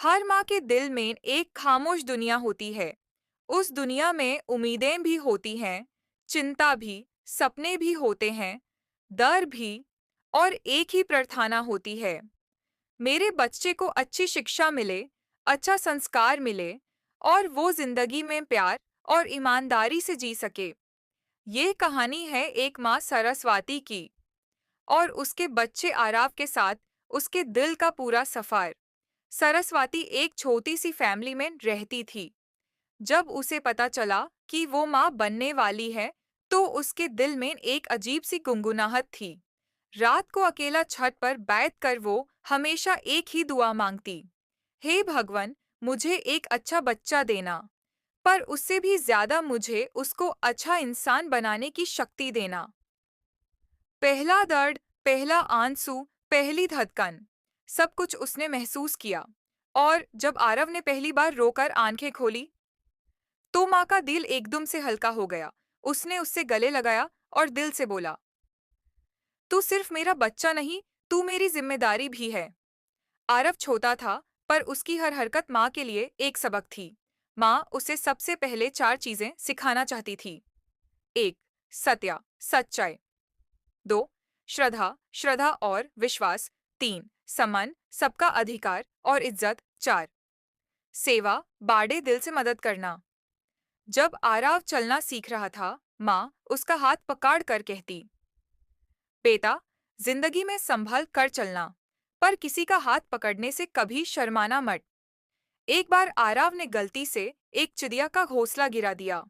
हर माँ के दिल में एक खामोश दुनिया होती है। उस दुनिया में उम्मीदें भी होती हैं, चिंता भी, सपने भी होते हैं, डर भी, और एक ही प्रार्थना होती है, मेरे बच्चे को अच्छी शिक्षा मिले, अच्छा संस्कार मिले, और वो जिंदगी में प्यार और ईमानदारी से जी सके। ये कहानी है एक माँ सरस्वती की और उसके बच्चे आराव के साथ उसके दिल का पूरा सफर। सरस्वती एक छोटी सी फैमिली में रहती थी। जब उसे पता चला कि वो माँ बनने वाली है, तो उसके दिल में एक अजीब सी गुनगुनाहट थी। रात को अकेला छत पर बैठकर वो हमेशा एक ही दुआ मांगती, हे भगवान, मुझे एक अच्छा बच्चा देना, पर उससे भी ज्यादा मुझे उसको अच्छा इंसान बनाने की शक्ति देना। पहला दर्द, पहला आंसू, पहली धड़कन, सब कुछ उसने महसूस किया। और जब आरव ने पहली बार रोकर आंखें खोली, तो माँ का दिल एकदम से हल्का हो गया। उसने उससे गले लगाया और दिल से बोला, तू सिर्फ मेरा बच्चा नहीं, तू मेरी जिम्मेदारी भी है। आरव छोटा था, पर उसकी हर हरकत माँ के लिए एक सबक थी। माँ उसे सबसे पहले चार चीजें सिखाना चाहती थी। एक, सत्या, सच्चाई। दो, श्रद्धा, श्रद्धा और विश्वास। तीन, सम्मान, सबका अधिकार और इज्जत। चार, सेवा, बाड़े दिल से मदद करना। जब आराव चलना सीख रहा था, माँ उसका हाथ पकड़ कर कहती, बेटा, जिंदगी में संभल कर चलना, पर किसी का हाथ पकड़ने से कभी शर्माना मत। एक बार आराव ने गलती से एक चिड़िया का घोंसला गिरा दिया।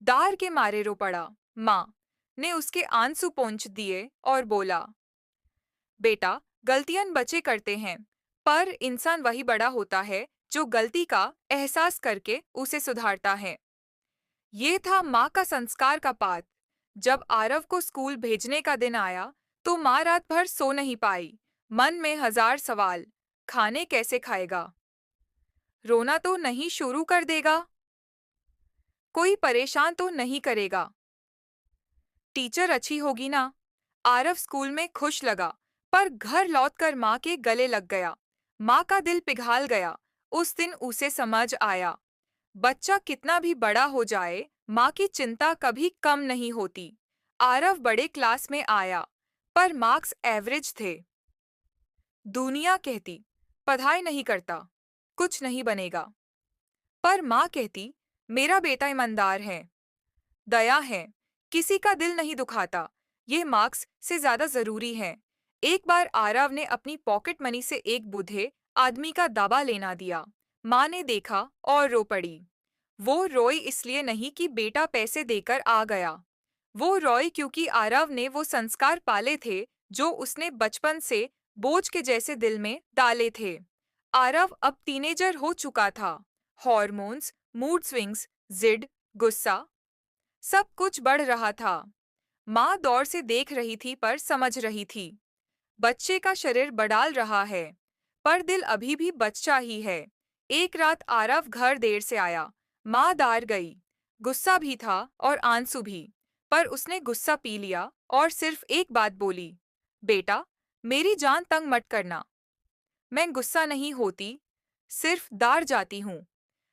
डर के मारे रो पड़ा। माँ ने उसके आंसू पोंछ दिए और बोला, बेटा, गलतियां बच्चे करते हैं, पर इंसान वही बड़ा होता है जो गलती का एहसास करके उसे सुधारता है। ये था माँ का संस्कार का पाठ। जब आरव को स्कूल भेजने का दिन आया, तो माँ रात भर सो नहीं पाई। मन में हजार सवाल। खाने कैसे खाएगा? रोना तो नहीं शुरू कर देगा? कोई परेशान तो नहीं करेगा? टीचर अच्छी होगी ना? आरव स्कूल में खुश लगा, पर घर लौटकर माँ के गले लग गया। माँ का दिल पिघल गया। उस दिन उसे समझ आया, बच्चा कितना भी बड़ा हो जाए, माँ की चिंता कभी कम नहीं होती। आरव बड़े क्लास में आया, पर मार्क्स एवरेज थे। दुनिया कहती, पढ़ाई नहीं करता, कुछ नहीं बनेगा। पर माँ कहती, मेरा बेटा ईमानदार है, दया है, किसी का दिल नहीं दुखाता। ये मार्क्स से ज्यादा जरूरी है। एक बार आरव ने अपनी पॉकेट मनी से एक बूढ़े आदमी का दावा लेना दिया। माँ ने देखा और रो पड़ी। वो रोई इसलिए नहीं कि बेटा पैसे देकर आ गया। वो रोई क्योंकि आरव ने वो संस्कार पाले थे जो उसने बचपन से बोझ के जैसे दिल में डाले थे। आरव अब टीनेजर हो चुका था। हॉर्मोन्स, मूड स्विंग्स, जिद, गुस्सा, सब कुछ बढ़ रहा था। माँ दौर से देख रही थी पर समझ रही थी, बच्चे का शरीर बढ़ाल रहा है, पर दिल अभी भी बच्चा ही है। एक रात आरव घर देर से आया। माँ दार गई। गुस्सा भी था और आंसू भी, पर उसने गुस्सा पी लिया और सिर्फ एक बात बोली, बेटा, मेरी जान तंग मत करना। मैं गुस्सा नहीं होती, सिर्फ दार जाती हूँ।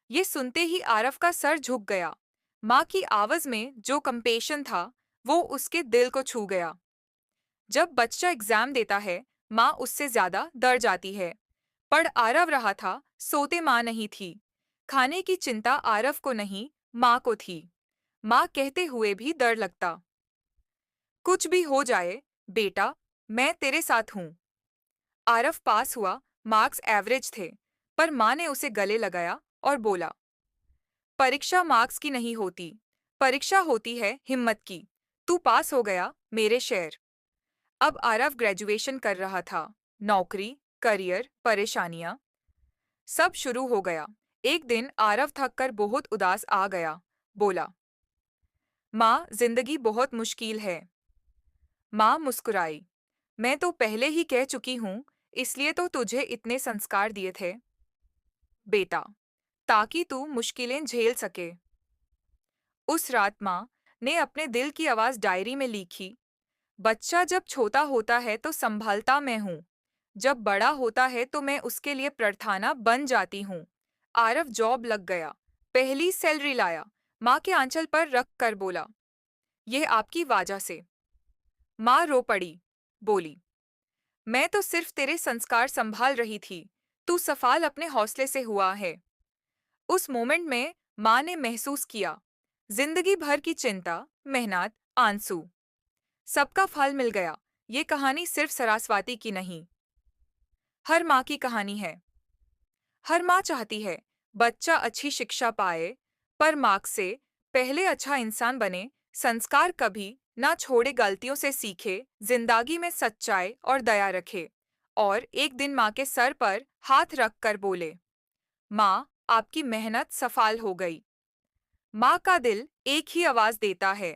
ये सुनते ही आरव का सर झुक गया। माँ की आवाज में जो कंपेशन था, वो उसके दिल को छू गया। जब बच्चा एग्जाम देता है, माँ उससे ज्यादा डर जाती है। पढ़ आरव रहा था, सोते माँ नहीं थी। खाने की चिंता आरव को नहीं, माँ को थी। माँ कहते हुए भी डर लगता, कुछ भी हो जाए, बेटा, मैं तेरे साथ हूँ। आरव पास हुआ, मार्क्स एवरेज थे, पर माँ ने उसे गले लगाया और बोला, परीक्षा मार्क्स की नहीं होती, परीक्षा होती है हिम्मत की। तू पास हो गया, मेरे शेर। अब आरव ग्रेजुएशन कर रहा था। नौकरी, करियर, परेशानियां, सब शुरू हो गया। एक दिन आरव थक कर बहुत उदास आ गया। बोला, माँ, जिंदगी बहुत मुश्किल है। माँ मुस्कुराई, मैं तो पहले ही कह चुकी हूँ, इसलिए तो तुझे इतने संस्कार दिए थे, बेटा, ताकि तू मुश्किलें झेल सके। उस रात माँ ने अपने दिल की आवाज डायरी में लिखी, बच्चा जब छोटा होता है तो संभालता मैं हूँ, जब बड़ा होता है तो मैं उसके लिए प्रार्थना बन जाती हूँ। आरव जॉब लग गया, पहली सैलरी लाया, माँ के आंचल पर रख कर बोला, यह आपकी वजह से। माँ रो पड़ी, बोली, मैं तो सिर्फ तेरे संस्कार संभाल रही थी, तू सफाल अपने हौसले से हुआ है। उस मोमेंट में माँ ने महसूस किया, जिंदगी भर की चिंता, मेहनत, आंसू, सबका फल मिल गया। ये कहानी सिर्फ सरस्वती की नहीं, हर माँ की कहानी है। हर माँ चाहती है बच्चा अच्छी शिक्षा पाए, पर मार्क्स से पहले अच्छा इंसान बने, संस्कार कभी ना छोड़े, गलतियों से सीखे, जिंदगी में सच्चाई और दया रखे। और एक दिन माँ के सर पर हाथ रख कर बोले, माँ, आपकी मेहनत सफल हो गई। माँ का दिल एक ही आवाज देता है,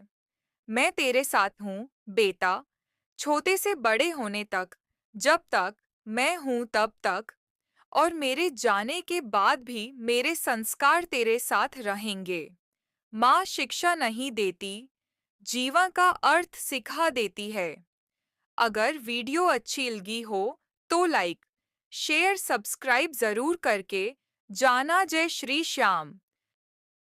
मैं तेरे साथ हूँ बेटा, छोटे से बड़े होने तक, जब तक मैं हूँ तब तक, और मेरे जाने के बाद भी मेरे संस्कार तेरे साथ रहेंगे। माँ शिक्षा नहीं देती, जीवन का अर्थ सिखा देती है। अगर वीडियो अच्छी लगी हो तो लाइक, शेयर, सब्सक्राइब जरूर करके जाना। जय श्री श्याम।